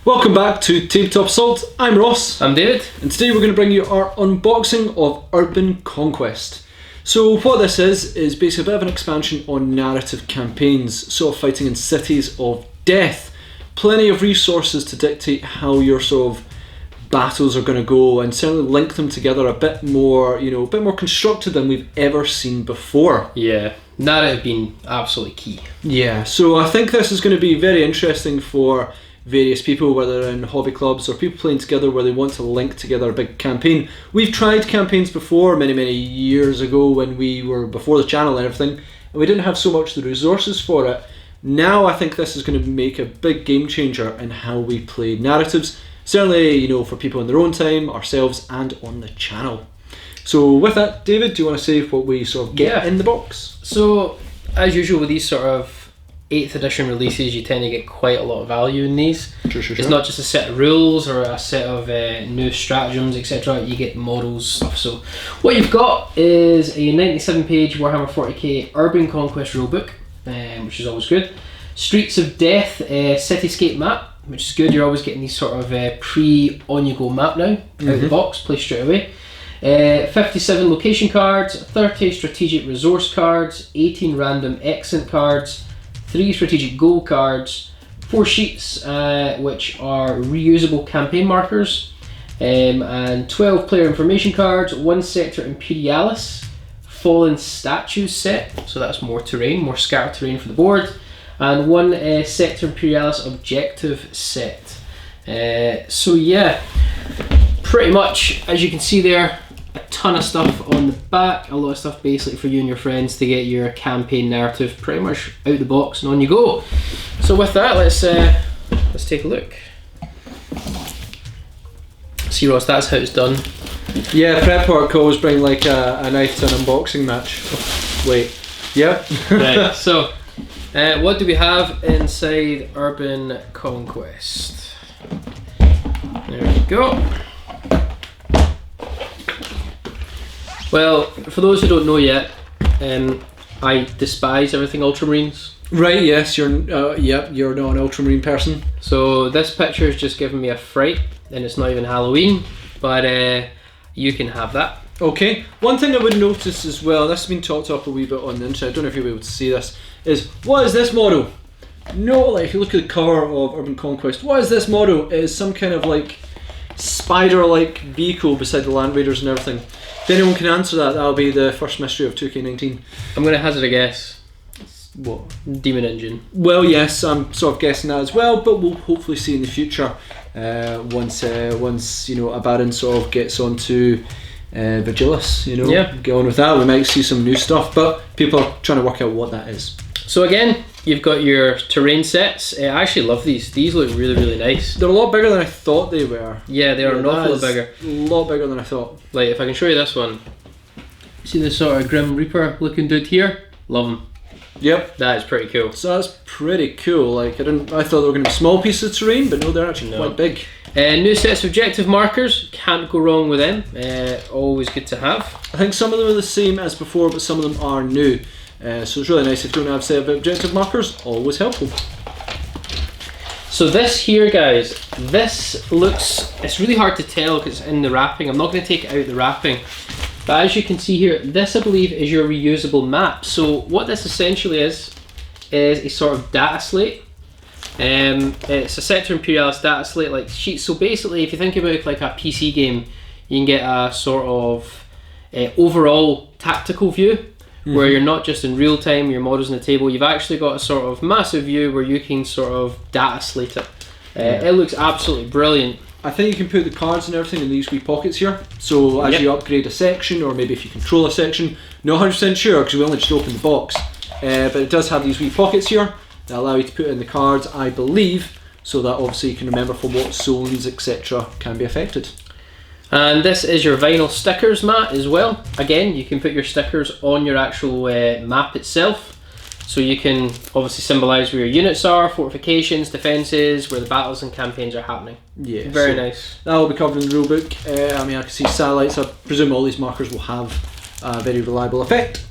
Welcome back to Tabletop Assault. I'm Ross. I'm David. And today we're going to bring you our unboxing of Urban Conquest. So what this is basically a bit of an expansion on narrative campaigns, sort of fighting in cities of death. Plenty of resources to dictate how your sort of battles are going to go, and certainly link them together a bit more, a bit more constructed than we've ever seen before. Yeah, narrative being absolutely key. Yeah, so I think this is going to be very interesting for various people, whether in hobby clubs or people playing together where they want to link together a big campaign. We've tried campaigns before many years ago when we were before the channel and everything, and we didn't have so much the resources for it. Now I think this is going to make a big game changer in how we play narratives, certainly for people in their own time, ourselves, and on the channel. So with that, David, do you want to say what we sort of get in the box? So as usual with these sort of 8th edition releases, you tend to get quite a lot of value in these. Sure. It's not just a set of rules or a set of new stratagems, etc. You get models, stuff. So what you've got is a 97 page Warhammer 40k Urban Conquest rulebook, which is always good. Streets of Death cityscape map, which is good. You're always getting these sort of pre-on-you-go map now, out of the box, play straight away. 57 location cards, 30 strategic resource cards, 18 random accent cards, 3 strategic goal cards, 4 sheets which are reusable campaign markers, and 12 player information cards, 1 sector imperialis, fallen statues set, so that's more terrain, more scattered terrain for the board, and 1 sector imperialis objective set. So yeah, pretty much as you can see there, a ton of stuff on the back, a lot of stuff basically for you and your friends to get your campaign narrative pretty much out the box and on you go. So with that, let's take a look. See, Ross, that's how it's done. Yeah, prep work always bring like a knife to an unboxing match. Wait, yep. Right, so what do we have inside Urban Conquest? There we go. Well, for those who don't know yet, I despise everything Ultramarines. Right, yes, you're not an Ultramarine person. So this picture is just giving me a fright, and it's not even Halloween, but you can have that. Okay, one thing I would notice as well, this has been talked up a wee bit on the internet, I don't know if you'll be able to see this, is what is this model? No, like if you look at the cover of Urban Conquest, what is this model? It is some kind of like spider-like vehicle beside the Land Raiders and everything. If anyone can answer that, that'll be the first mystery of 2K19. I'm going to hazard a guess. What? Demon Engine. Well, yes, I'm sort of guessing that as well, but we'll hopefully see in the future once Abaddon sort of gets onto Vigilis, get on with that. We might see some new stuff, but people are trying to work out what that is. So again, you've got your terrain sets. I actually love these. These look really nice. They're a lot bigger than I thought they were. Yeah, they are an awful lot bigger. A lot bigger than I thought. Like if I can show you this one. See this sort of Grim Reaper looking dude here? Love him. Yep. That is pretty cool. So that's pretty cool. Like I thought they were going to be small pieces of terrain, but no, they're actually quite big. New sets of objective markers, can't go wrong with them. Always good to have. I think some of them are the same as before, but some of them are new. So it's really nice if you don't have a set of objective markers, always helpful. So this here, guys, it's really hard to tell because it's in the wrapping. I'm not going to take it out the wrapping. But as you can see here, this I believe is your reusable map. So what this essentially is a sort of data slate. It's a Sector Imperialis data slate like sheet. So basically if you think about it like a PC game, you can get a sort of overall tactical view. Where you're not just in real time, your models on the table, you've actually got a sort of massive view where you can sort of data slate it. It looks absolutely brilliant. I think you can put the cards and everything in these wee pockets here. So as you upgrade a section, or maybe if you control a section, not 100% sure because we only just opened the box, but it does have these wee pockets here that allow you to put in the cards, I believe, so that obviously you can remember for what zones, etc. can be affected. And this is your vinyl stickers mat as well. Again, you can put your stickers on your actual map itself. So you can obviously symbolise where your units are, fortifications, defences, where the battles and campaigns are happening. Yeah, very nice. That will be covered in the rulebook. I mean, I can see satellites. I presume all these markers will have a very reliable effect.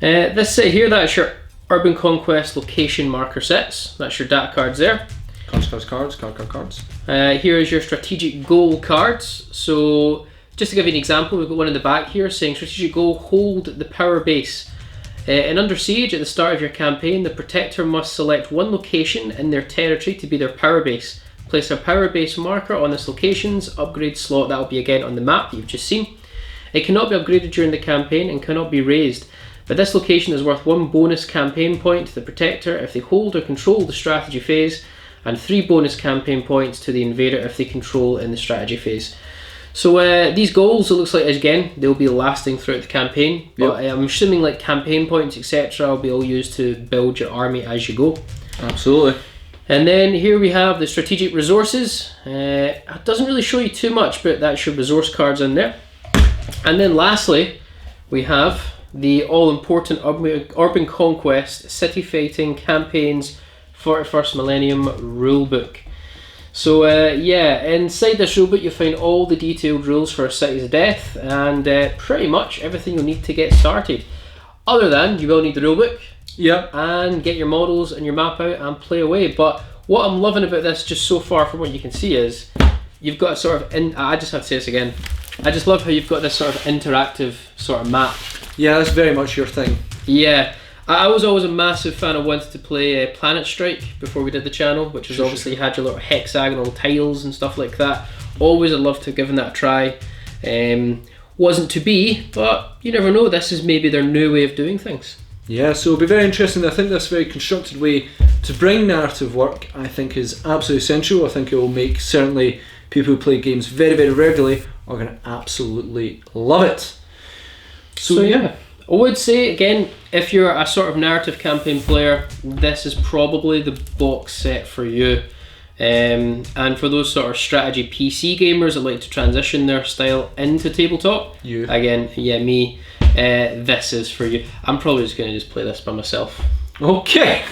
This set here, that's your Urban Conquest location marker sets. That's your data cards there. Cards. Here is your strategic goal cards. So just to give you an example, we've got one in the back here saying strategic goal, hold the power base. In Under Siege, at the start of your campaign, the Protector must select one location in their territory to be their power base. Place a power base marker on this location's upgrade slot. That will be again on the map that you've just seen. It cannot be upgraded during the campaign and cannot be raised, but this location is worth 1 bonus campaign point to the Protector if they hold or control the strategy phase, and 3 bonus campaign points to the Invader if they control in the strategy phase. So these goals, it looks like, again, they'll be lasting throughout the campaign, but I'm assuming like campaign points, etc. will be all used to build your army as you go. Absolutely. And then here we have the strategic resources. It doesn't really show you too much, but that's your resource cards in there. And then lastly, we have the all-important Urban Conquest City Fighting Campaigns 41st Millennium Rulebook. So yeah, inside this rulebook you'll find all the detailed rules for Cities of Death and pretty much everything you'll need to get started. Other than you will need the rulebook, and get your models and your map out and play away. But what I'm loving about this just so far from what you can see is you've got a sort of, I just have to say this again, I just love how you've got this sort of interactive sort of map. Yeah, that's very much your thing. Yeah. I was always a massive fan of wanting to play Planet Strike before we did the channel, which is obviously had your little hexagonal tiles and stuff like that. Always had loved to have given that a try. Wasn't to be, but you never know, this is maybe their new way of doing things. Yeah, so it'll be very interesting. I think this very constructed way to bring narrative work, I think, is absolutely essential. I think it will make certainly people who play games very, very regularly are going to absolutely love it. So yeah. I would say, again, if you're a sort of narrative campaign player, this is probably the box set for you. And for those sort of strategy PC gamers that like to transition their style into tabletop, again, yeah, me, this is for you. I'm probably just going to play this by myself. Okay,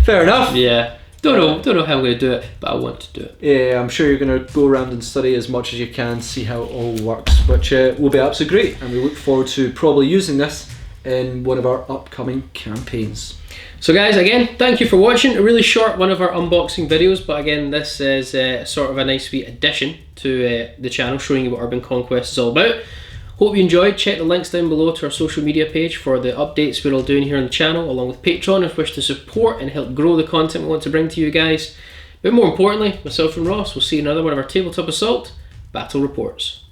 fair enough. Yeah, don't know how I'm going to do it, but I want to do it. Yeah, I'm sure you're going to go around and study as much as you can, see how it all works, which will be absolutely great, and we look forward to probably using this in one of our upcoming campaigns. So guys, again, thank you for watching. A really short one of our unboxing videos, but again, this is sort of a nice wee addition to the channel, showing you what Urban Conquest is all about. Hope you enjoyed. Check the links down below to our social media page for the updates we're all doing here on the channel, along with Patreon if you wish to support and help grow the content we want to bring to you guys. But more importantly, myself and Ross will see you in another one of our Tabletop Assault Battle Reports.